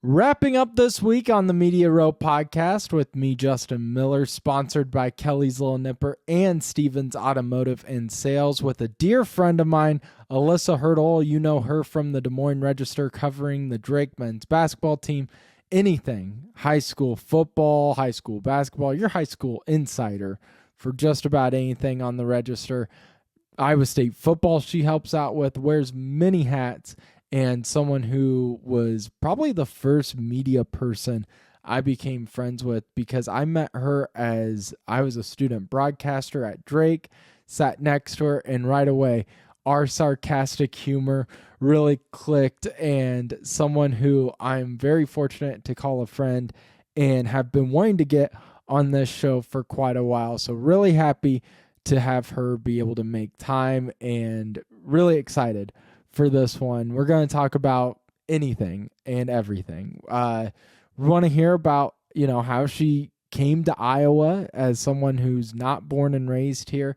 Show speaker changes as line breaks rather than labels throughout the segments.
Wrapping up this week on the Media Row podcast with me, Justin Miller, sponsored by Kelly's Little Nipper and Stevens Automotive and Sales with a dear friend of mine, Alyssa Hertel. You know her from the Des Moines Register covering the Drake men's basketball team. Anything, high school football, high school basketball, your high school insider for just about anything on the Register. Iowa State football she helps out with, wears many hats, and someone who was probably the first media person I became friends with because I met her as I was a student broadcaster at Drake, sat next to her, and right away our sarcastic humor really clicked, and someone who I'm very fortunate to call a friend and have been wanting to get on this show for quite a while. So really happy to have her be able to make time and really excited for this one. We're going to talk about anything and everything. We want to hear about, how she came to Iowa as someone who's not born and raised here.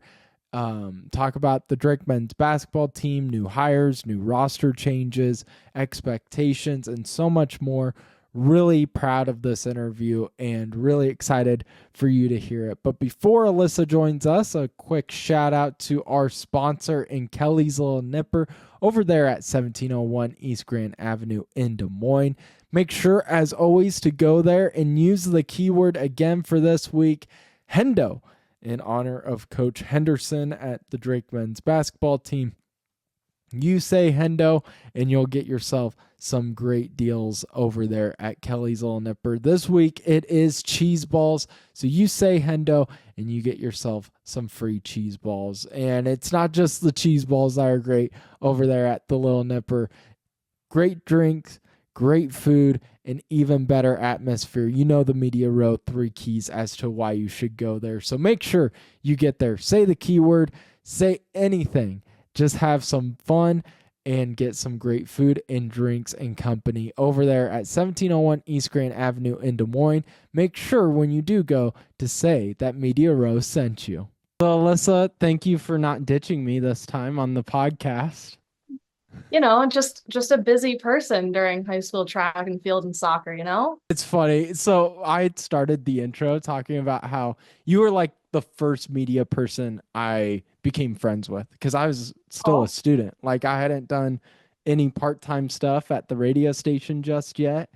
Talk about the Drake men's basketball team, new hires, new roster changes, expectations, and so much more. Really proud of this interview and really excited for you to hear it. But before Alyssa joins us, a quick shout out to our sponsor in Kelly's Little Nipper over there at 1701 East Grand Avenue in Des Moines. Make sure, as always, to go there and use the keyword again for this week, Hendo, in honor of Coach Henderson at the Drake men's basketball team. You say Hendo, and you'll get yourself some great deals over there at Kelly's Little Nipper. This week, it is cheese balls. So you say Hendo, and you get yourself some free cheese balls. And it's not just the cheese balls that are great over there at the Little Nipper. Great drinks, great food, and even better atmosphere. You know the Media Row 3 keys as to why you should go there. So make sure you get there. Say the keyword. Say anything. Just have some fun and get some great food and drinks and company over there at 1701 East Grand Avenue in Des Moines. Make sure when you do go to say that Media Row sent you. So Alyssa, thank you for not ditching me this time on the podcast.
Just a busy person during high school track and field and soccer.
It's funny. So I started the intro talking about how you were like the first media person I became friends with because I was still a
Oh,
student. Like I hadn't done any part-time stuff at the radio station just yet.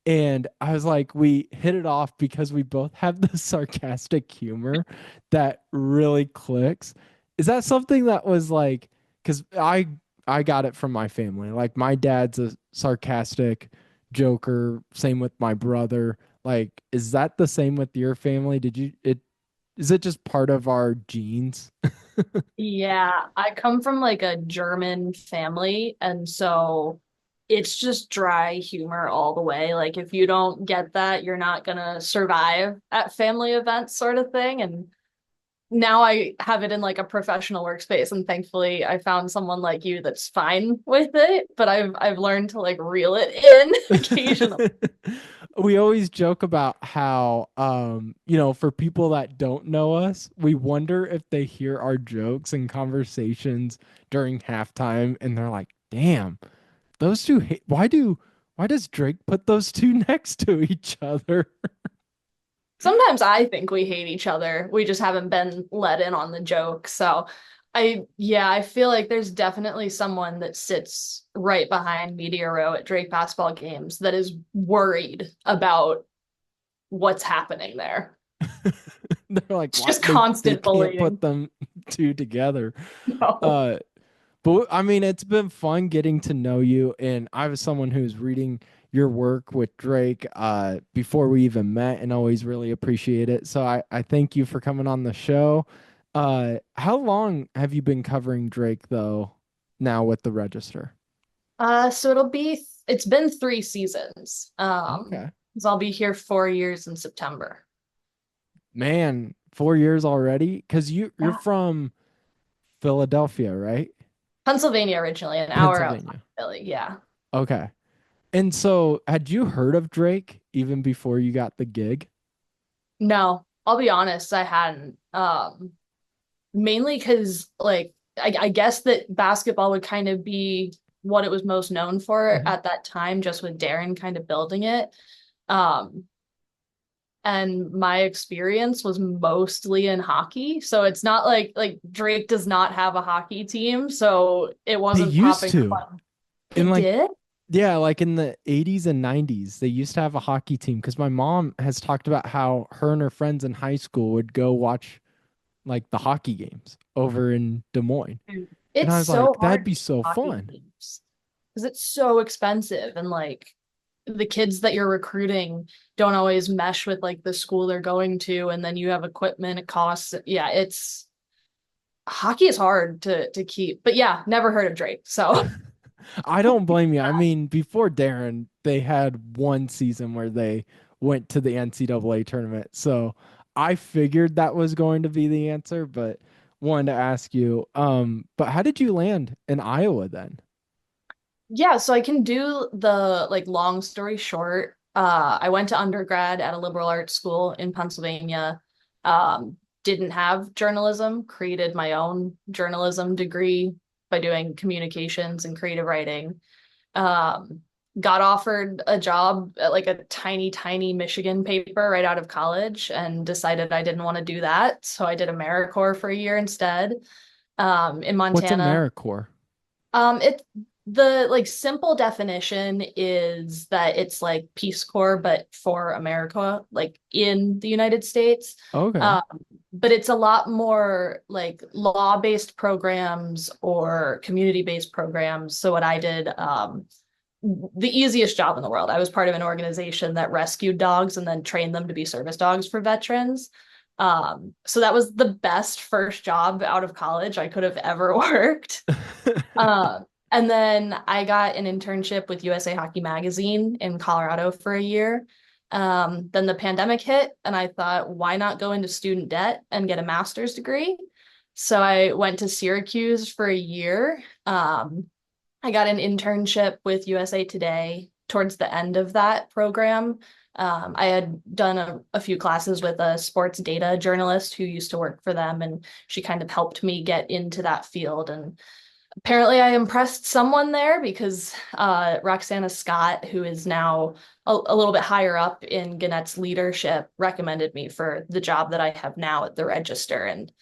And I was like, we hit it off because we both have this sarcastic humor that really clicks. Is that something that was like, because I got it from my family. Like my dad's a sarcastic joker. Same with my brother. Like, is that the same with your family? Is it just part of our genes?
yeah. I come from like a German family, and so it's just dry humor all the way. Like if you don't get that, you're not gonna survive at family events sort of thing. And now I have it in like a professional workspace, and thankfully I found someone like you that's fine with it, but I've learned to like reel it in occasionally.
We always joke about how for people that don't know us, we wonder if they hear our jokes and conversations during halftime and they're like, "Damn, those two why does Drake put those two next to each other?"
Sometimes I think we hate each other. We just haven't been let in on the joke. So I feel like there's definitely someone that sits right behind Media Row at Drake basketball games that is worried about what's happening there.
They're like,
It's
"Why
just
they
constant
can't put
bullying.
them two together?"
No.
Uh But I mean, it's been fun getting to know you. And I was someone who's reading your work with Drake before we even met and always really appreciate it. So I thank you for coming on the show. How long have you been covering Drake, though, now with the Register?
So it's been 3 seasons.
Okay.
So I'll be here 4 years in September.
Man, 4 years already? Because you're
Yeah.
from Philadelphia, right?
Pennsylvania originally, an hour outside
Pennsylvania.
Philly. Yeah.
Okay. And so had you heard of Drake even before you got the gig?
No, I'll be honest, I hadn't. Mainly because like I guess that basketball would kind of be what it was most known for at that time, just with Darren kind of building it. Um, and my experience was mostly in hockey. So it's not like Drake does not have a hockey team, so it
They
wasn't
used
popping
to.
up.
In
It
like
did?
Yeah, like in the 80s and 90s, they used to have a hockey team because my mom has talked about how her and her friends in high school would go watch like the hockey games over in Des Moines.
Dude,
And
it's
I was
so
like, that'd
hard
be
to
so
hockey
fun.
teams because it's so expensive and like the kids that you're recruiting don't always mesh with like the school they're going to, and then you have equipment, it costs. Yeah, it's hockey is hard to keep. But yeah, never heard of Drake. So
I don't blame you. I mean, before Darren, they had one season where they went to the NCAA tournament. So I figured that was going to be the answer, but wanted to ask you, but how did you land in Iowa then?
yeah, so I can do the like long story short. I went to undergrad at a liberal arts school in Pennsylvania. Didn't have journalism, created my own journalism degree by doing communications and creative writing. Um, got offered a job at like a tiny, tiny Michigan paper right out of college and decided I didn't want to do that. So I did AmeriCorps for a year instead, in
What's
Montana.
AmeriCorps?
It the like simple definition is that it's like Peace Corps, but for America, like in the United States.
Okay.
Um, but it's a lot more like law-based programs or community-based programs. So what I did, the easiest job in the world. I was part of an organization that rescued dogs and then trained them to be service dogs for veterans. So that was the best first job out of college I could have ever worked. Uh, and then I got an internship with USA Hockey Magazine in Colorado for a year. Then the pandemic hit, and I thought, why not go into student debt and get a master's degree? So I went to Syracuse for a year. I got an internship with USA Today towards the end of that program. I had done a few classes with a sports data journalist who used to work for them, and she kind of helped me get into that field. And apparently I impressed someone there because Roxana Scott, who is now a little bit higher up in Gannett's leadership, recommended me for the job that I have now at the Register. And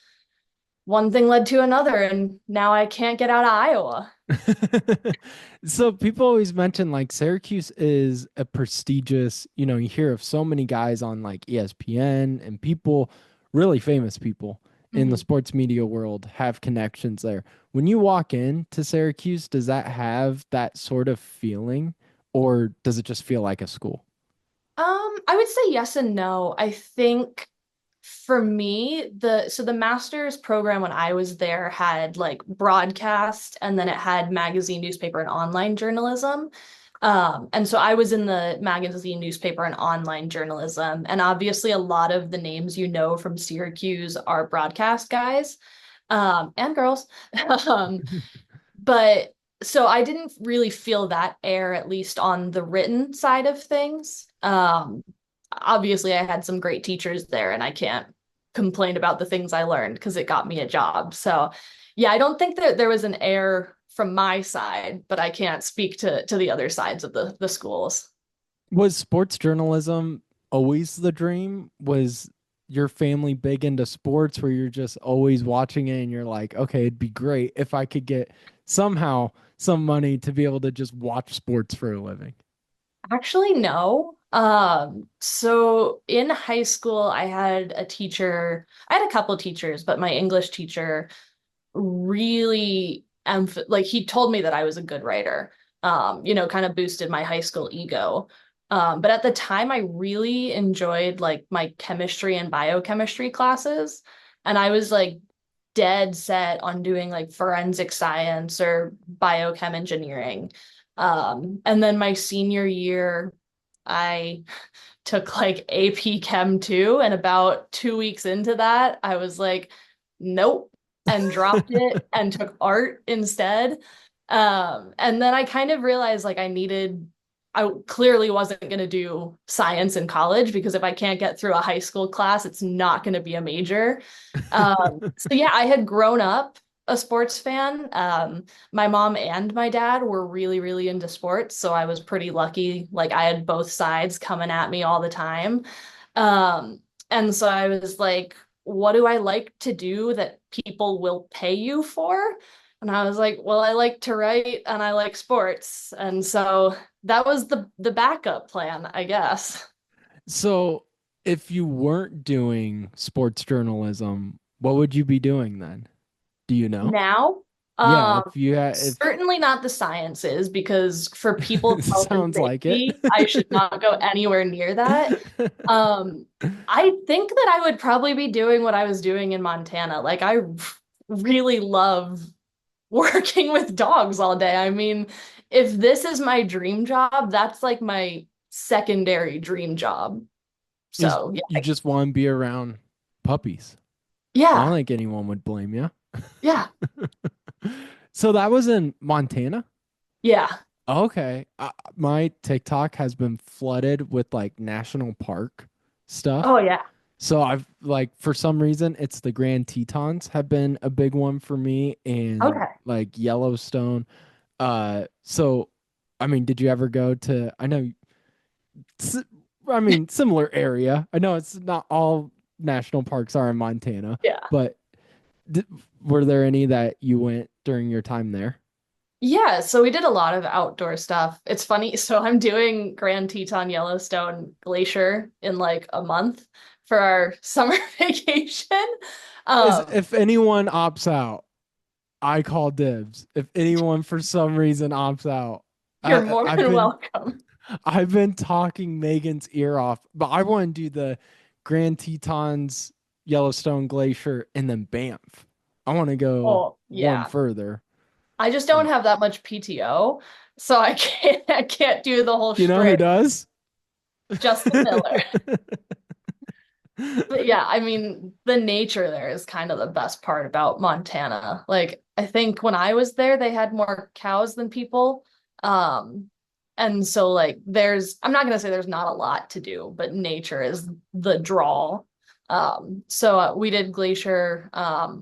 one thing led to another, and now I can't get out of Iowa.
So people always mention like Syracuse is a prestigious, you hear of so many guys on like ESPN and people, really famous people in the
Mhm.
sports media world have connections there. When you walk into Syracuse, does that have that sort of feeling or does it just feel like a school?
I would say yes and no. I think for me, the master's program when I was there had like broadcast and then it had magazine, newspaper, and online journalism. And so I was in the magazine, newspaper, and online journalism. And obviously a lot of the names you know from Syracuse are broadcast guys, and girls. Um, but so I didn't really feel that air, at least on the written side of things. Obviously, I had some great teachers there, and I can't complain about the things I learned because it got me a job. So, yeah, I don't think that there was an air from my side, but I can't speak to the other sides of the schools.
Was sports journalism always the dream? Was your family big into sports where you're just always watching it and you're like, okay, it'd be great if I could get somehow some money to be able to just watch sports for a living?
Actually, no. So in high school, I had a teacher, I had a couple teachers, but my English teacher really like he told me that I was a good writer. Kind of boosted my high school ego. But at the time I really enjoyed like my chemistry and biochemistry classes. And I was like dead set on doing like forensic science or biochem engineering. And then my senior year, I took like AP Chem 2, and about 2 weeks into that, I was like, nope, and dropped it and took art instead. And then I kind of realized like I clearly wasn't going to do science in college because if I can't get through a high school class, it's not going to be a major. So yeah, I had grown up a sports fan. My mom and my dad were really, really into sports, so I was pretty lucky. Like I had both sides coming at me all the time. And so I was like, what do I like to do that people will pay you for? And I was like, well, I like to write and I like sports. And so that was the backup plan, I guess.
So, if you weren't doing sports journalism, what would you be doing then? Do you know?
Now,
Yeah,
um,
if you had, if
certainly not the sciences, because for people's health and
sounds like it.
safety, I should not go anywhere near that. Um, I think that I would probably be doing what I was doing in Montana. Like, I really love working with dogs all day. I mean, if this is my dream job, that's like my secondary dream job.
Is
So,
you
yeah.
just want to be around puppies. I don't
Yeah.
think anyone would blame you.
Yeah.
So that was in Montana?
Yeah.
Okay. My TikTok has been flooded with like national park stuff.
Oh, yeah.
So I've like for some reason it's the Grand Tetons have been a big one for me and
Okay.
like Yellowstone. So I mean, did you ever go to I know s- I mean similar area. I know it's not all national parks are in Montana,
Yeah.
but d were there any that you went during your time there?
Yeah, so we did a lot of outdoor stuff. It's funny. So I'm doing Grand Teton Yellowstone Glacier in like a month for our summer vacation.
Is
Um,
if anyone opts out, I call dibs. If anyone for some reason opts out,
you're more
I've
than
been
welcome.
I've been talking Megan's ear off, but I want to do the Grand Tetons, Yellowstone Glacier, and then Banff. I want to go
Oh,
one
yeah.
further.
I just don't
So,
have that much PTO, so I can't do the whole
you know who
string.
does?
Justin Miller. But yeah, I mean, the nature there is kind of the best part about Montana. Like, I think when I was there, they had more cows than people. Um, and so like I'm not gonna say there's not a lot to do, but nature is the draw. So we did Glacier.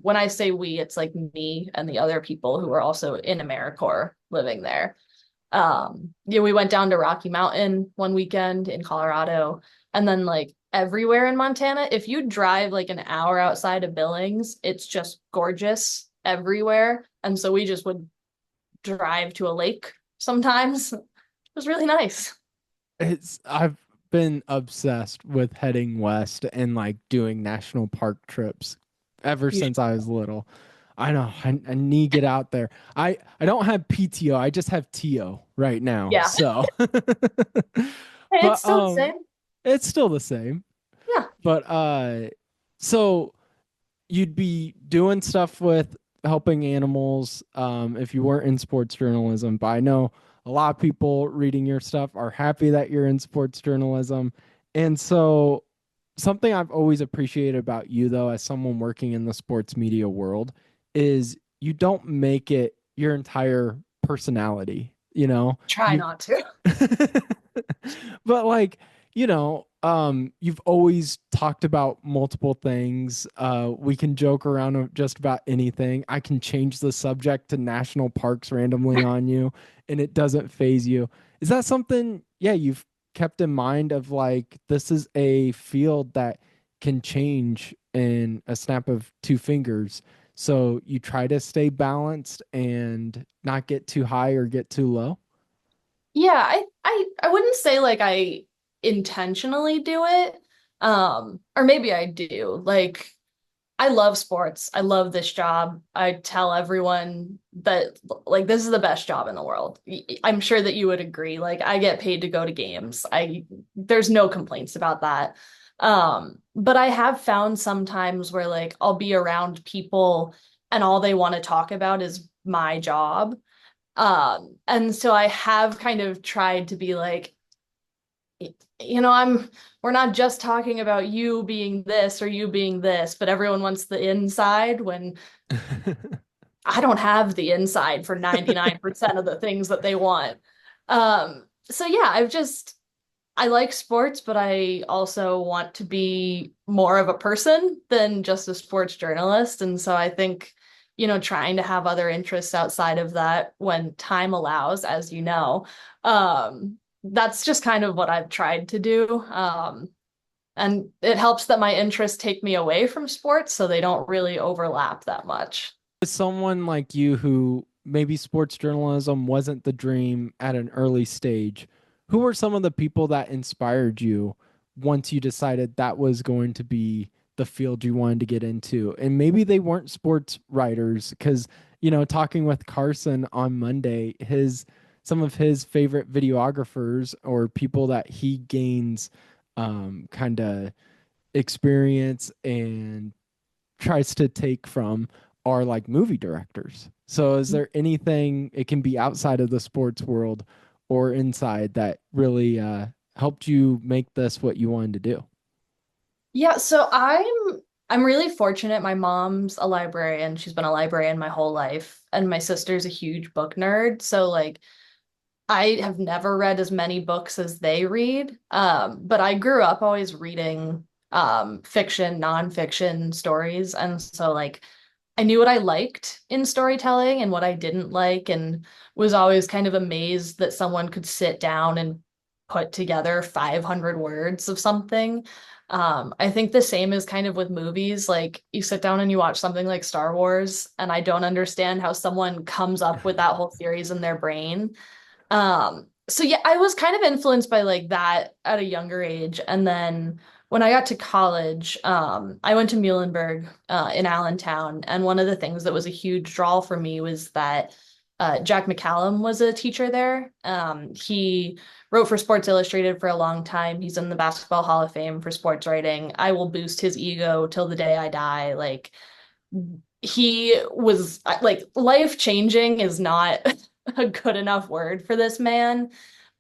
When I say we, it's like me and the other people who are also in AmeriCorps living there. Yeah, we went down to Rocky Mountain one weekend in Colorado, and then like everywhere in Montana, if you drive like an hour outside of Billings, it's just gorgeous everywhere. And so we just would drive to a lake sometimes. It was really nice.
I've been obsessed with heading west and like doing national park trips ever
You should.
since I was little. I know I need to get out there. I don't have PTO. I just have TO right now.
Yeah.
So,
Hey, it's
but
still the same.
it's still the same.
Yeah.
But so you'd be doing stuff with helping animals if you weren't in sports journalism. But I know a lot of people reading your stuff are happy that you're in sports journalism. And so, something I've always appreciated about you, though, as someone working in the sports media world, is you don't make it your entire personality. You know,
Try
you
not to.
but like you've always talked about multiple things. We can joke around of just about anything. I can change the subject to national parks randomly on you and it doesn't phase you. Is that something, yeah, you've kept in mind of like this is a field that can change in a snap of two fingers, so you try to stay balanced and not get too high or get too low?
Yeah, I wouldn't say like I intentionally do it. Or maybe I do. Like I love sports. I love this job. I tell everyone that like this is the best job in the world. I'm sure that you would agree. Like I get paid to go to games. I There's no complaints about that. But I have found sometimes where like I'll be around people and all they want to talk about is my job. And so I have kind of tried to be like, we're not just talking about you being this or you being this, but everyone wants the inside when I don't have the inside for 99% of the things that they want. So yeah, I like sports, but I also want to be more of a person than just a sports journalist. And so I think trying to have other interests outside of that when time allows, as you know. That's just kind of what I've tried to do. And it helps that my interests take me away from sports, so they don't really overlap that much.
As someone like you who maybe sports journalism wasn't the dream at an early stage, who were some of the people that inspired you once you decided that was going to be the field you wanted to get into? And maybe they weren't sports writers because, talking with Carson on Monday, his some of his favorite videographers or people that he gains kind of experience and tries to take from are like movie directors. So is there anything, it can be outside of the sports world or inside, that really helped you make this what you wanted to do?
Yeah, so I'm really fortunate. My mom's a librarian. She's been a librarian my whole life, and my sister's a huge book nerd. So like I have never read as many books as they read. But I grew up always reading fiction, nonfiction stories. And so like I knew what I liked in storytelling and what I didn't like, and was always kind of amazed that someone could sit down and put together 500 words of something. I think the same is kind of with movies. Like you sit down and you watch something like Star Wars, and I don't understand how someone comes up with that whole series in their brain. So yeah, I was kind of influenced by like that at a younger age. And then when I got to college, I went to Muhlenberg, in Allentown. And one of the things that was a huge draw for me was that Jack McCallum was a teacher there. He wrote for Sports Illustrated for a long time. He's in the Basketball Hall of Fame for sports writing. I will boost his ego till the day I die. Like he was like life changing is not a good enough word for this man.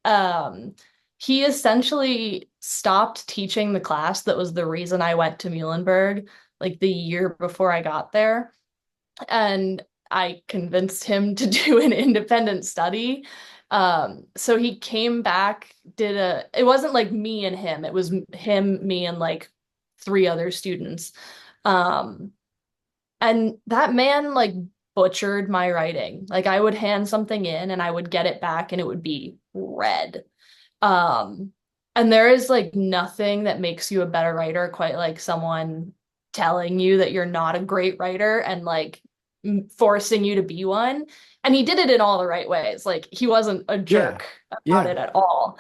Um, he essentially stopped teaching the class that was the reason I went to Muhlenberg like the year before I got there. And I convinced him to do an independent study. So he came back, it wasn't like me and him, it was him, me, and like three other students. Um, and that man like butchered my writing. Like I would hand something in and I would get it back and it would be red. Um, and there is like nothing that makes you a better writer quite like someone telling you that you're not a great writer and like forcing you to be one. And he did it in all the right ways. Like he wasn't a
Yeah.
jerk about
Yeah.
it at all.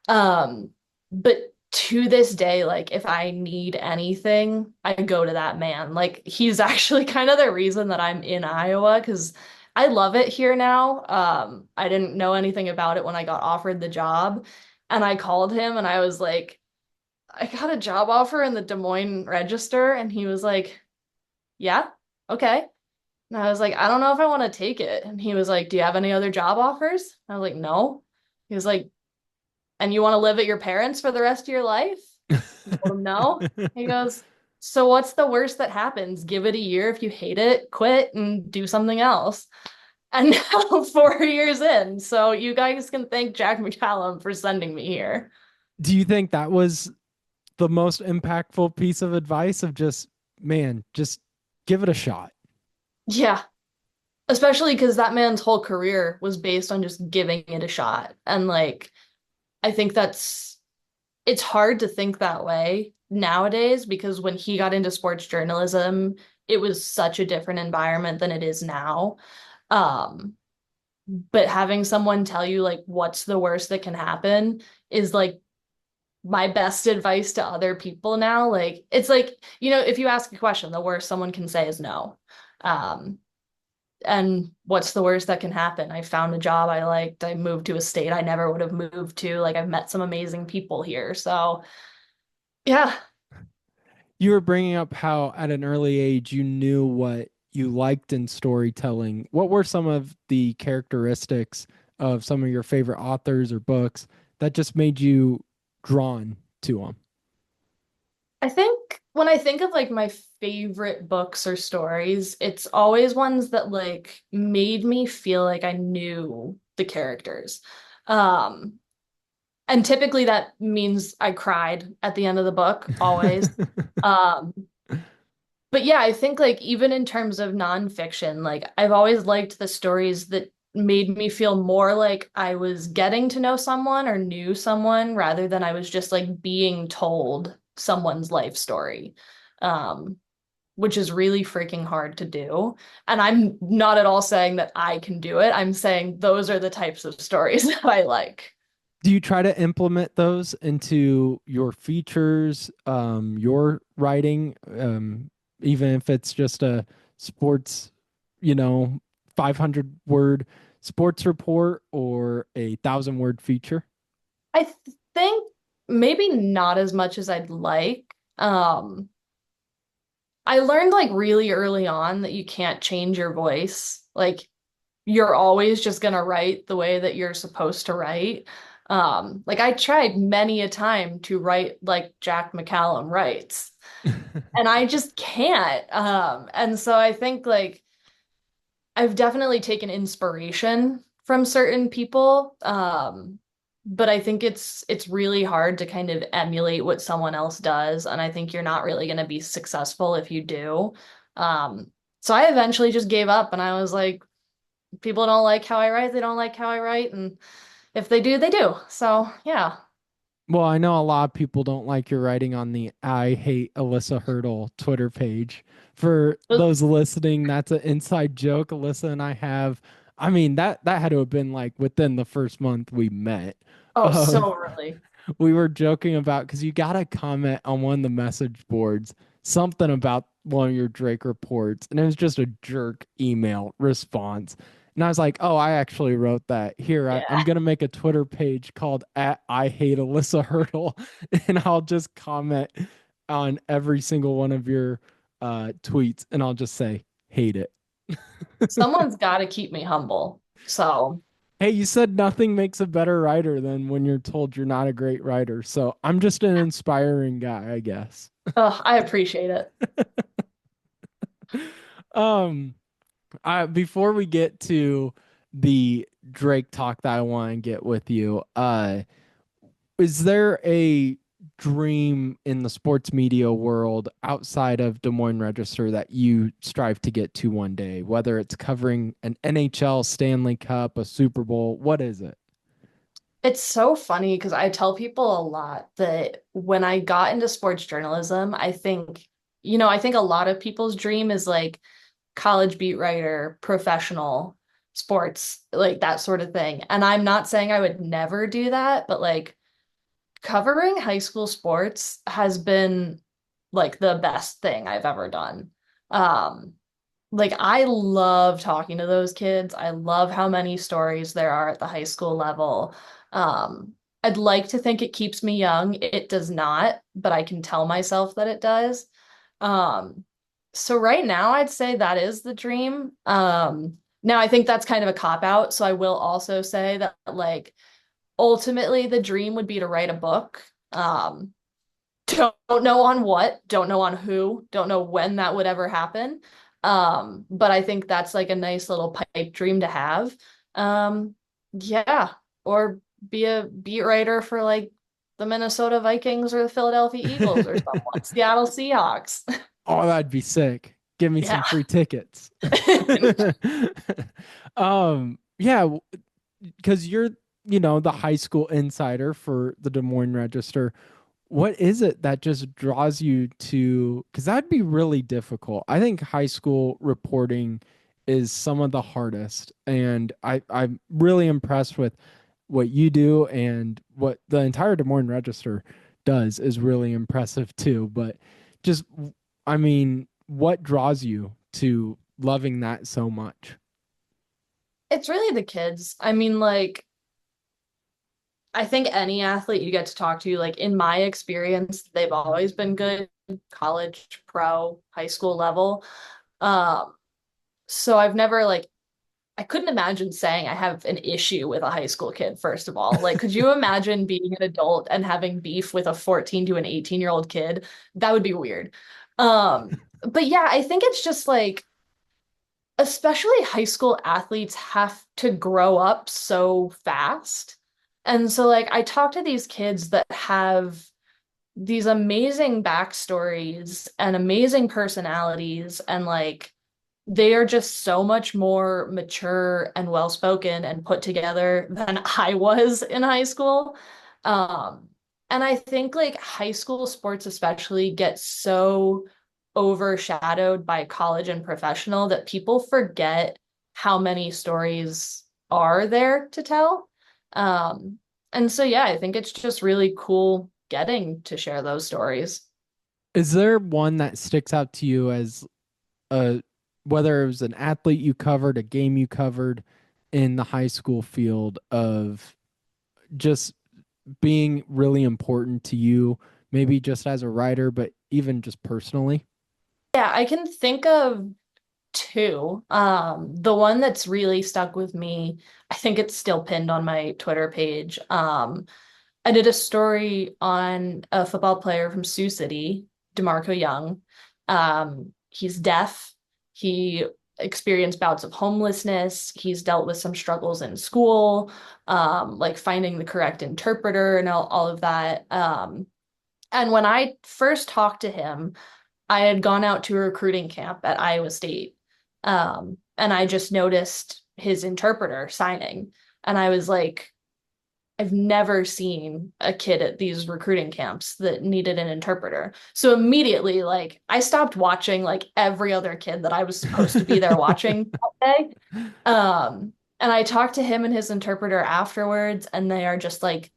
But to this day, like if I need anything, I go to that man. Like he's actually kind of the reason that I'm in Iowa because I love it here now. I didn't know anything about it when I got offered the job, and I called him and I was like, I got a job offer in the Des Moines Register, and he was like, yeah, okay. And I was like, I don't know if I want to take it. And he was like, do you have any other job offers? I was like, no. He was like, and you want to live at your parents for the rest of your life? I told him no. He goes, so what's the worst that happens? Give it a year. If you hate it, quit and do something else. And now 4 years in. So you guys can thank Jack McCallum for sending me here.
Do you think that was the most impactful piece of advice of just, man, just give it a shot?
Yeah. Especially because that man's whole career was based on just giving it a shot. And like, I think it's hard to think that way nowadays because when he got into sports journalism, it was such a different environment than it is now. Um, but having someone tell you like what's the worst that can happen is like my best advice to other people now. Like it's like, if you ask a question, the worst someone can say is no. Um, and what's the worst that can happen? I found a job I liked. I moved to a state I never would have moved to. Like I've met some amazing people here. So yeah.
You were bringing up how at an early age you knew what you liked in storytelling. What were some of the characteristics of some of your favorite authors or books that just made you drawn to them?
I think when I think of like my favorite books or stories, it's always ones that like made me feel like I knew the characters. Um, and typically that means I cried at the end of the book, always. Um, But yeah, I think like even in terms of nonfiction, like I've always liked the stories that made me feel more like I was getting to know someone or knew someone rather than I was just like being told someone's life story. Um, which is really freaking hard to do. And I'm not at all saying that I can do it. I'm saying those are the types of stories that I like.
Do you try to implement those into your features, your writing, even if it's just a sports, you know, 500 word sports report or 1,000 word feature?
I think maybe not as much as I'd like. I learned like really early on that you can't change your voice. Like you're always just gonna write the way that you're supposed to write. Like I tried many a time to write like Jack McCallum writes, and I just can't. And so I think like I've definitely taken inspiration from certain people. But I think it's really hard to kind of emulate what someone else does, and I think you're not really going to be successful if you do. So I eventually just gave up, and I was like, people don't like how I write, they don't like how I write, and if they do, they do. So yeah.
Well, I know a lot of people don't like your writing on the I Hate Alyssa Hertel Twitter page. For those listening, that's an inside joke Alyssa and I have. I mean, that had to have been like within the first month we met.
Oh,
Of
so early.
we were joking about because you got to comment on one of the message boards something about one of your Drake reports, and it was just a jerk email response. And I was like, oh, I actually wrote that. Here, I'm
Yeah.
gonna make a Twitter page called at I hate Alyssa Hertel, and I'll just comment on every single one of your tweets, and I'll just say hate it.
Someone's got to keep me humble. So,
Hey, you said nothing makes a better writer than when you're told you're not a great writer. So I'm just an inspiring guy, I guess.
I appreciate it.
Um, before we get to the Drake talk that I want to get with you, is there a dream in the sports media world outside of Des Moines Register that you strive to get to one day, whether it's covering an NHL, Stanley Cup, a Super Bowl? What is it?
It's so funny because I tell people a lot that when I got into sports journalism, I think a lot of people's dream is like college beat writer, professional sports, like that sort of thing. And I'm not saying I would never do that, but like covering high school sports has been like the best thing I've ever done. Um, like I love talking to those kids. I love how many stories there are at the high school level. I'd like to think it keeps me young. It does not, but I can tell myself that it does. Um, so right now I'd say that is the dream. Now I think that's kind of a cop out, so I will also say that like ultimately the dream would be to write a book. Don't know on what, don't know on who, don't know when that would ever happen. But I think that's like a nice little pipe dream to have. Yeah, or be a beat writer for like the Minnesota Vikings or the Philadelphia Eagles or someone, Seattle Seahawks.
Oh, that'd be sick. Give me
Yeah.
some free tickets. Yeah, because you're, the high school insider for the Des Moines Register. What is it that just draws you to, because that'd be really difficult. I think high school reporting is some of the hardest. And I'm really impressed with what you do, and what the entire Des Moines Register does is really impressive too. But just, I mean, what draws you to loving that so much?
It's really the kids. I mean, like, I think any athlete you get to talk to, like in my experience, they've always been good, college, pro, high school level. Um, so I've never like I couldn't imagine saying I have an issue with a high school kid, first of all. Like, could you imagine being an adult and having beef with a 14 to an 18-year-old kid? That would be weird. But yeah, I think it's just like, especially high school athletes have to grow up so fast. And so, like, I talk to these kids that have these amazing backstories and amazing personalities, and like they are just so much more mature and well spoken and put together than I was in high school. Um, and I think like high school sports especially get so overshadowed by college and professional that people forget how many stories are there to tell. Um, and so yeah, I think it's just really cool getting to share those stories.
Is there one that sticks out to you as a whether it was an athlete you covered, a game you covered in the high school field of just being really important to you, maybe just as a writer, but even just personally?
Yeah, I can think of two. The one that's really stuck with me, I think it's still pinned on my Twitter page. I did a story on a football player from Sioux City, DeMarco Young. He's deaf. He experienced bouts of homelessness. He's dealt with some struggles in school, like finding the correct interpreter and all of that. And when I first talked to him, I had gone out to a recruiting camp at Iowa State. And I just noticed his interpreter signing. And I was like, I've never seen a kid at these recruiting camps that needed an interpreter. So immediately, like, I stopped watching like every other kid that I was supposed to be there watching that day. And I talked to him and his interpreter afterwards, and they are just like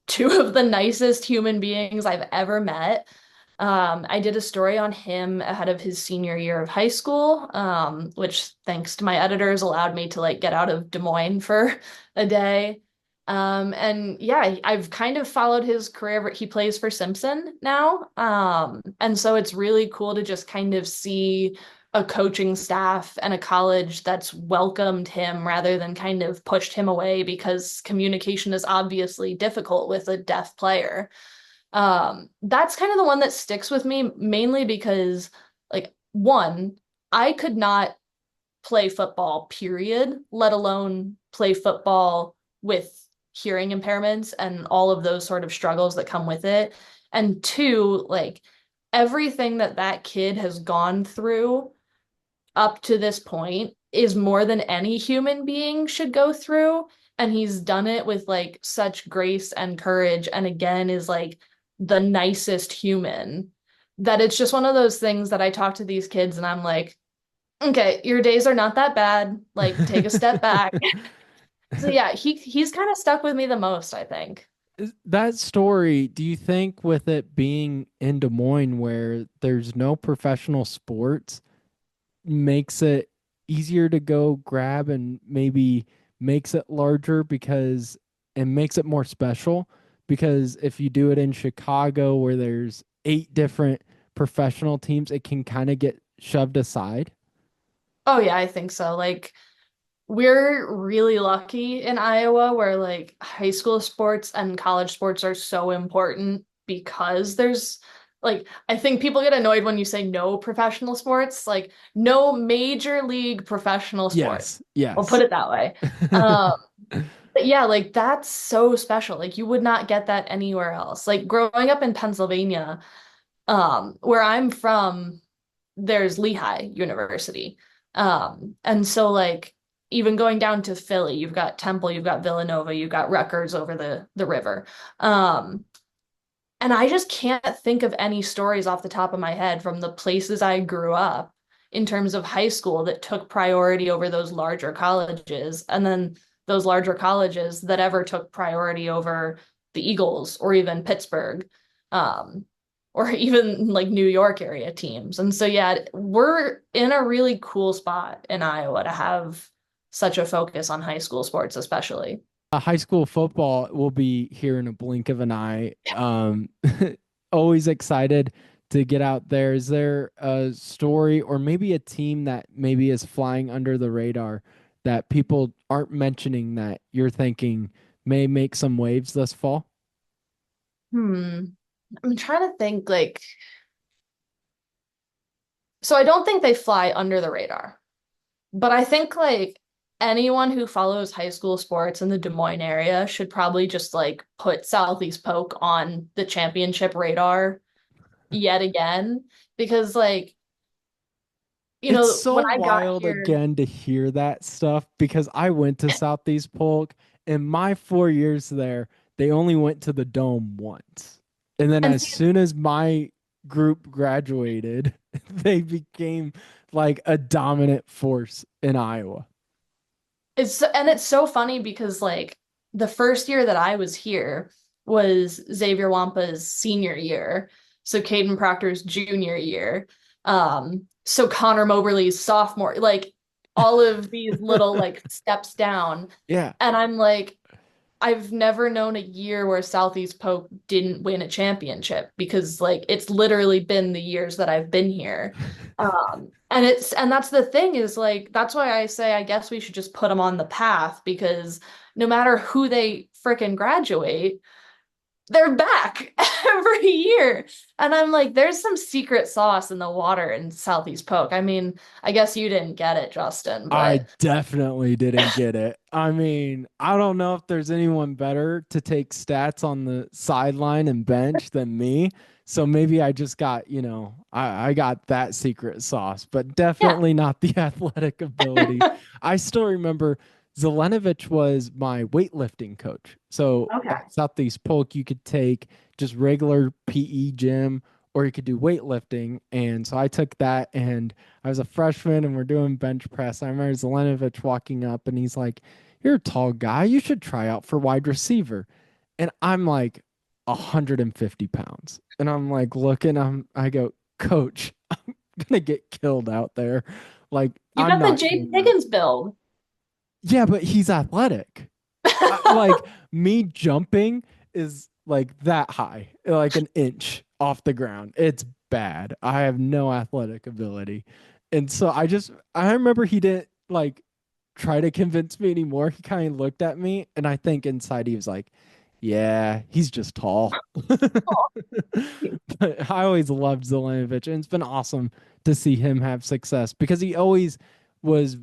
two of the nicest human beings I've ever met. I did a story on him ahead of his senior year of high school, which thanks to my editors allowed me to like get out of Des Moines for a day. And yeah, I've kind of followed his career, but he plays for Simpson now. And so it's really cool to just kind of see a coaching staff and a college that's welcomed him rather than kind of pushed him away because communication is obviously difficult with a deaf player. That's kind of the one that sticks with me mainly because, like, one, I could not play football, period, let alone play football with hearing impairments and all of those sort of struggles that come with it. And two, like, everything that that kid has gone through up to this point is more than any human being should go through. And he's done it with like such grace and courage. And again, is like the nicest human that it's just one of those things that I talk to these kids and I'm like, okay, your days are not that bad. Like, take a step back. So yeah, he's kind of stuck with me the most, I think.
That story, do you think with it being in Des Moines where there's no professional sports, makes it easier to go grab and maybe makes it larger because and makes it more special? Because if you do it in Chicago where there's eight different professional teams, it can kind of get shoved aside.
Oh yeah, I think so. Like, we're really lucky in Iowa where like high school sports and college sports are so important because there's like I think people get annoyed when you say no professional sports, like no major league professional sports.
Yes,
I'll put
yes.
it that way. Um, but yeah, like that's so special. Like you would not get that anywhere else. Like growing up in Pennsylvania, where I'm from, there's Lehigh University. And so like even going down to Philly, you've got Temple, you've got Villanova, you've got Rutgers over the river. And I just can't think of any stories off the top of my head from the places I grew up in terms of high school that took priority over those larger colleges, and then those larger colleges that ever took priority over the Eagles or even Pittsburgh, um, or even like New York area teams. And so, yeah, we're in a really cool spot in Iowa to have such a focus on high school sports, especially.
High school football will be here in a blink of an eye. Always excited to get out there. Is there a story or maybe a team that maybe is flying under the radar that people aren't mentioning that you're thinking may make some waves this fall?
Hmm. I'm trying to think like so I don't think they fly under the radar, but I think like anyone who follows high school sports in the Des Moines area should probably just like put Southeast Polk on the championship radar yet again because like
It's so
when I got
wild
here
again to hear that stuff because I went to Southeast Polk in my 4 years there, they only went to the dome once. And then
and
as
see
soon as my group graduated, they became like a dominant force in Iowa.
it's so funny because like the first year that I was here was Xavier Wampa's senior year, so Caden Proctor's junior year, so Connor Moberly's sophomore, like all of these little like steps down,
Yeah.
and I'm like, I've never known a year where Southeast Polk didn't win a championship because like it's literally been the years that I've been here. And that's the thing is like that's why I say I guess we should just put them on the path because no matter who they frickin' graduate, they're back every year. And I'm like, there's some secret sauce in the water in Southeast Polk. I mean, I guess you didn't get it, Justin,
I
but
definitely didn't get it. I mean, I don't know if there's anyone better to take stats on the sideline and bench than me. So maybe I just got, I got that secret sauce, but
yeah.
definitely not the athletic ability. I still remember Zelenovic was my weightlifting coach. So
Okay.
at Southeast Polk, you could take just regular PE gym or you could do weightlifting. And so I took that and I was a freshman and we're doing bench press. I remember Zelenovic walking up and he's like, "You're a tall guy. You should try out for wide receiver." And I'm like 150 pounds. And I'm like looking, I go, "Coach, I'm gonna get killed out there. Like,
You
I'm
got the
not
Jade
doing that."
Higgins build.
Yeah, but he's athletic. Like me jumping is like that high, like an inch off the ground. It's bad. I have no athletic ability. And so I remember he didn't like try to convince me anymore. He kind of looked at me and I think inside he was like, yeah, he's just tall. But I always loved Zelenovic and it's been awesome to see him have success because he always was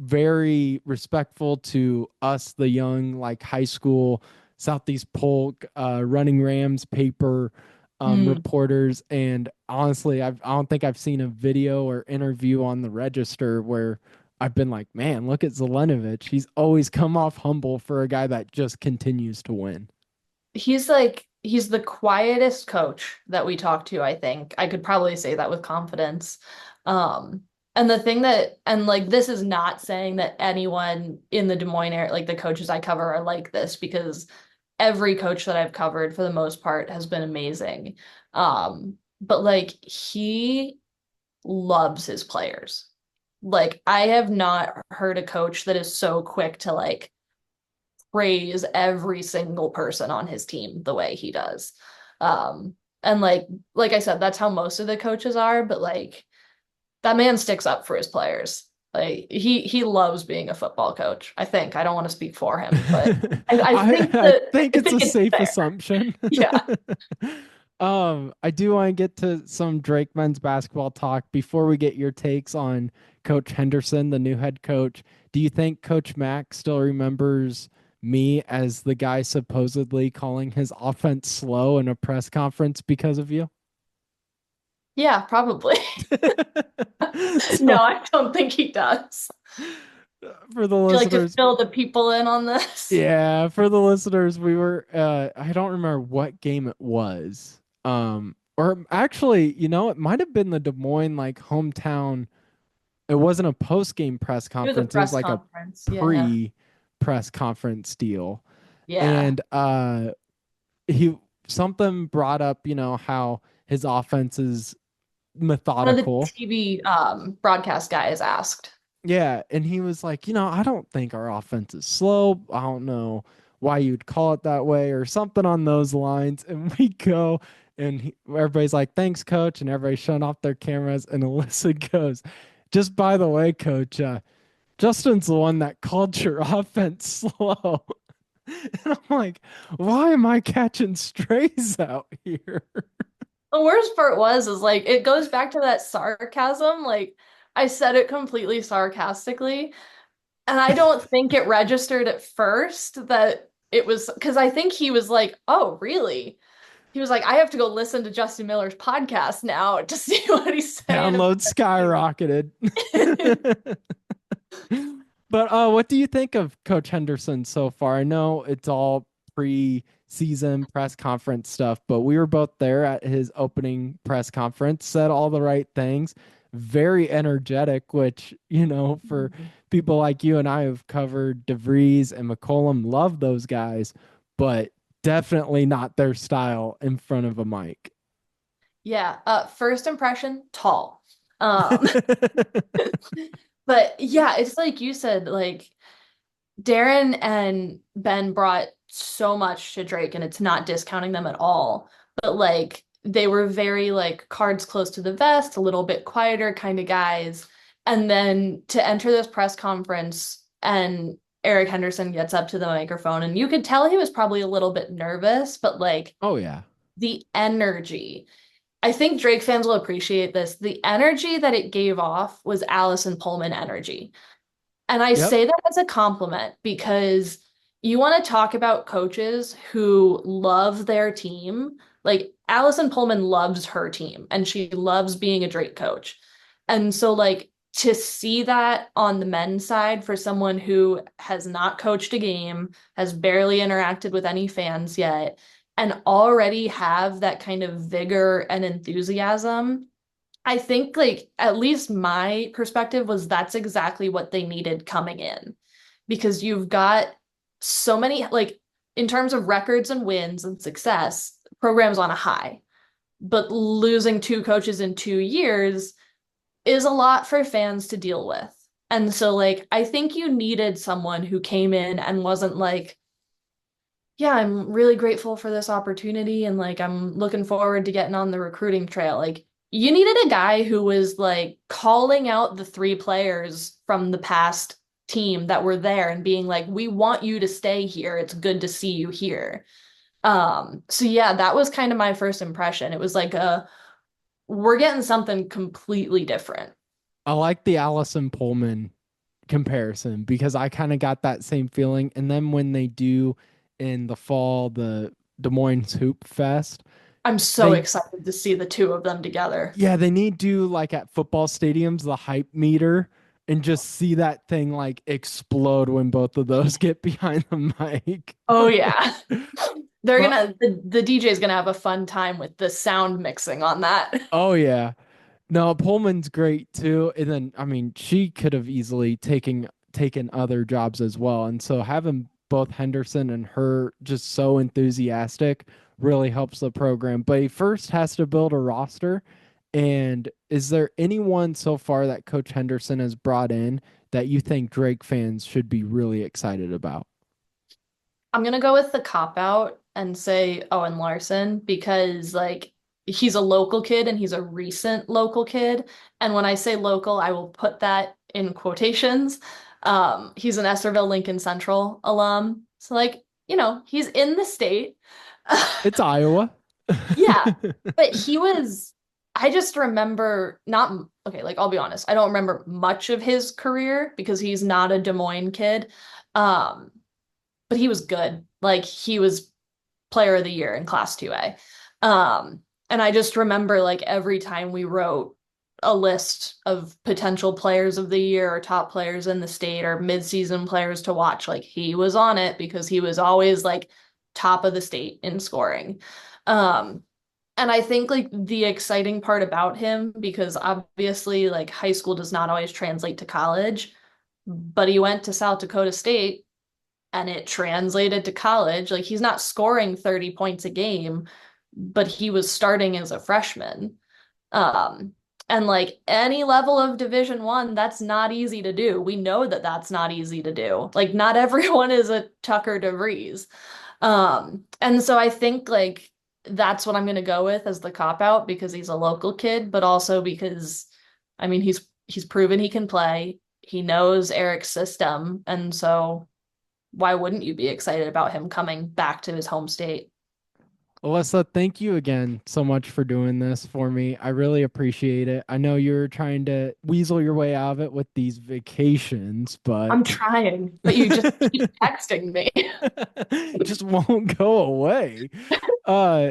very respectful to us, the young, like high school Southeast Polk, running Rams paper
Mm.
reporters. And honestly, I don't think I've seen a video or interview on the Register where I've been like, man, look at Zelenovic. He's always come off humble for a guy that just continues to win.
He's the quietest coach that we talk to, I think. I could probably say that with confidence. And the thing that and like this is not saying that anyone in the Des Moines area, like the coaches I cover are like this because every coach that I've covered for the most part has been amazing. But like he loves his players. Like I have not heard a coach that is so quick to like praise every single person on his team the way he does. And like I said, that's how most of the coaches are, but like that man sticks up for his players. Like he loves being a football coach. I think. I don't want to speak for him, but I think
I
that
think
I
it's a
think it's
safe
fair.
assumption.
Yeah.
I do want to get to some Drake men's basketball talk before we get your takes on Coach Henderson, the new head coach. Do you think Coach Mack still remembers me as the guy supposedly calling his offense slow in a press conference because of you?
Yeah, probably. No,
So,
I don't think he does.
for the
Would you like to
listeners,
fill the people in on this?
yeah, for the listeners, we were I don't remember what game it was. Or actually, it might have been the Des Moines like hometown. It wasn't a post-game press
It was a
conference. It was
press
like a
conference. Yeah.
pre-press conference deal.
Yeah.
And he something brought up, how his offense is
One of the
methodical.
TV broadcast guys asked.
Yeah, and he was like, I don't think our offense is slow. I don't know why you'd call it that way or something on those lines. And we go and everybody's like, "Thanks, coach." And everybody shut off their cameras and Alyssa goes, "Just by the way, coach, Justin's the one that called your offense slow." And I'm like, "Why am I catching strays out here?"
The worst part was is like it goes back to that sarcasm. Like I said it completely sarcastically. And I don't think it registered at first that it was because I think he was like, oh, really? He was like, I have to go listen to Justin Miller's podcast now to see what he's saying about
Download skyrocketed.
it.
But what do you think of Coach Henderson so far? I know it's all pre-season press conference stuff, but we were both there at his opening press conference, said all the right things, very energetic, which, for people like you and I who've covered DeVries and McCollum, love those guys, but definitely not their style in front of a mic.
Yeah, first impression, tall. Um, but yeah, it's like you said, like Darren and Ben brought so much to Drake, and it's not discounting them at all. But like they were very like cards close to the vest, a little bit quieter kind of guys. And then to enter this press conference and Eric Henderson gets up to the microphone, and you could tell he was probably a little bit nervous, but like
Oh, yeah.
the energy. I think Drake fans will appreciate this. The energy that it gave off was Allison Pullman energy. And I
Yep.
say that as a compliment because you want to talk about coaches who love their team. Like Allison Pullman loves her team and she loves being a Drake coach. And so, like, to see that on the men's side for someone who has not coached a game, has barely interacted with any fans yet, and already have that kind of vigor and enthusiasm, I think like at least my perspective was that's exactly what they needed coming in because you've got so many like in terms of records and wins and success, programs on a high. But losing two coaches in 2 years is a lot for fans to deal with. And so like I think you needed someone who came in and wasn't like, yeah, I'm really grateful for this opportunity and like I'm looking forward to getting on the recruiting trail. Like you needed a guy who was like calling out the three players from the past team that were there and being like, we want you to stay here. It's good to see you here. So yeah, that was kind of my first impression. It was like we're getting something completely different.
I like the Allison Pullman comparison because I kind of got that same feeling. And then when they do in the fall, the Des Moines Hoop Fest,
I'm so
they,
excited to see the two of them together.
yeah, they need to like at football stadiums, the hype meter and just see that thing like explode when both of those get behind the mic.
Oh yeah. They're
But
gonna the DJ is gonna have a fun time with the sound mixing on that.
oh yeah. No, Pullman's great too. And then I mean, she could have easily taken other jobs as well. And so having both Henderson and her just so enthusiastic really helps the program. But he first has to build a roster. And is there anyone so far that Coach Henderson has brought in that you think Drake fans should be really excited about?
I'm gonna go with the cop out and say Owen Larson because like he's a local kid and he's a recent local kid. And when I say local, I will put that in quotations. He's an Esserville Lincoln Central alum. So like, he's in the state.
It's Iowa.
Yeah, but I just remember not, okay, like I'll be honest, I don't remember much of his career because he's not a Des Moines kid. Um, but he was good. Like he was player of the year in class 2A. And I just remember like every time we wrote a list of potential players of the year or top players in the state or mid-season players to watch, like he was on it because he was always like top of the state in scoring. Um, and I think like the exciting part about him, because obviously like high school does not always translate to college, but he went to South Dakota State and it translated to college. Like he's not scoring 30 points a game, but he was starting as a freshman. Um, and like any level of Division 1, that's not easy to do. We know that that's not easy to do. Like not everyone is a Tucker DeVries. And so I think like that's what I'm going to go with as the cop out because he's a local kid, but also because I mean he's proven he can play. He knows Eric's system, and so why wouldn't you be excited about him coming back to his home state?
Alyssa, thank you again so much for doing this for me. I really appreciate it. I know you're trying to weasel your way out of it with these vacations, but
I'm trying, but you just keep texting me.
it just won't go away.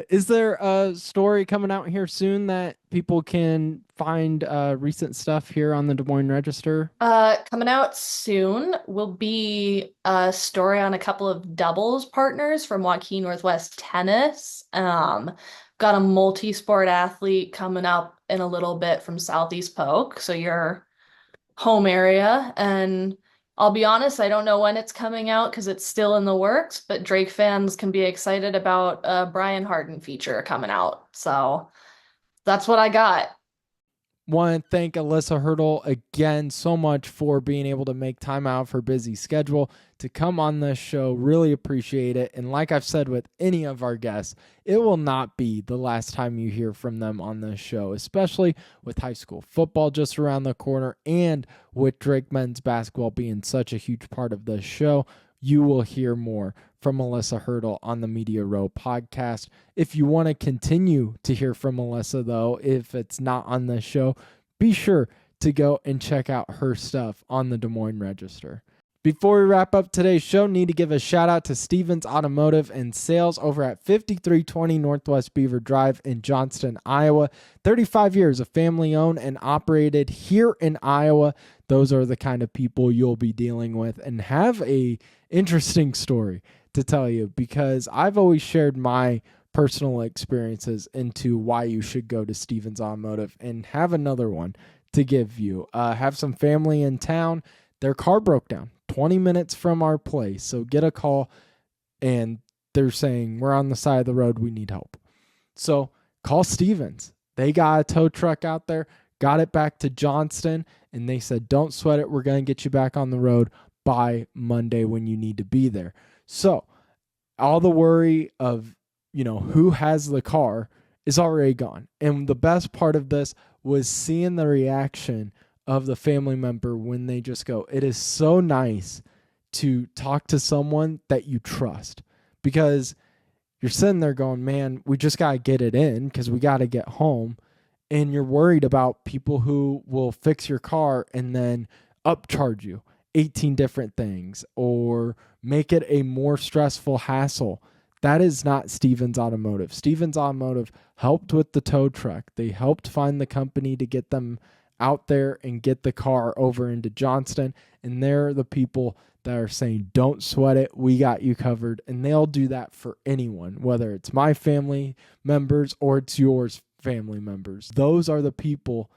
Is there a story coming out here soon that people can find recent stuff here on the Des Moines Register?
Coming out soon will be a story on a couple of doubles partners from Joaquin Northwest Tennis. Got a multi-sport athlete coming up in a little bit from Southeast Polk, so your home area. And I'll be honest, I don't know when it's coming out because it's still in the works, but Drake fans can be excited about a Brian Harden feature coming out. So that's what I got.
Want to thank Alyssa Hertel again so much for being able to make time out of her busy schedule to come on this show. Really appreciate it. And like I've said with any of our guests, it will not be the last time you hear from them on this show, especially with high school football just around the corner and with Drake men's basketball being such a huge part of this show. You will hear more from Alyssa Hertel on the Media Row podcast. If you want to continue to hear from Alyssa, though, if it's not on this show, be sure to go and check out her stuff on the Des Moines Register. Before we wrap up today's show, need to give a shout out to Stevens Automotive and Sales over at 5320 Northwest Beaver Drive in Johnston, Iowa. 35 years of family owned and operated here in Iowa. Those are the kind of people you'll be dealing with and have a interesting story to tell you, because I've always shared my personal experiences into why you should go to Stevens Automotive, and have another one to give you. Have some family in town. Their car broke down 20 minutes from our place. So get a call and they're saying, we're on the side of the road, we need help. So call Stevens. They got a tow truck out there, got it back to Johnston, and they said, don't sweat it. We're going to get you back on the road by Monday when you need to be there. So all the worry of, who has the car is already gone. And the best part of this was seeing the reaction of the family member when they just go, it is so nice to talk to someone that you trust, because you're sitting there going, man, we just got to get it in because we got to get home. And you're worried about people who will fix your car and then upcharge you 18 different things or make it a more stressful hassle. That is not Stevens Automotive. Stevens Automotive helped with the tow truck. They helped find the company to get them out there and get the car over into Johnston. And they're the people that are saying, don't sweat it. We got you covered. And they'll do that for anyone, whether it's my family members or it's yours family members. Those are the people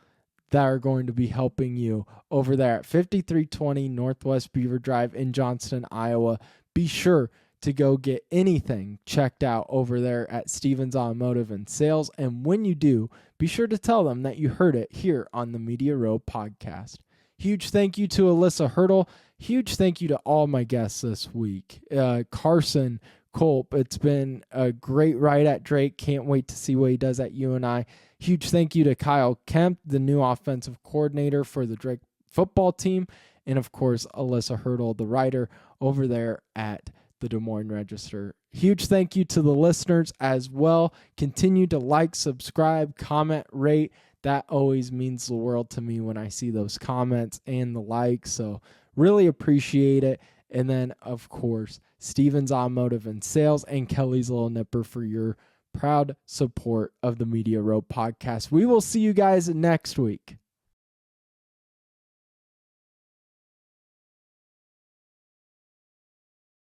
that are going to be helping you over there at 5320 Northwest Beaver Drive in Johnston, Iowa. Be sure to go get anything checked out over there at Stevens Automotive and Sales. And when you do, be sure to tell them that you heard it here on the Media Row podcast. Huge thank you to Alyssa Hertel. Huge thank you to all my guests this week. Carson Culp, it's been a great ride at Drake. Can't wait to see what he does at UNI. Huge thank you to Kyle Kemp, the new offensive coordinator for the Drake football team. And of course, Alyssa Hertel, the writer over there at the Des Moines Register. Huge thank you to the listeners as well. Continue to like, subscribe, comment, rate. That always means the world to me when I see those comments and the likes. So really appreciate it. And then, of course, Stevens Automotive and Sales and Kelly's Little Nipper for your proud support of the Media Row podcast. We will see you guys next week.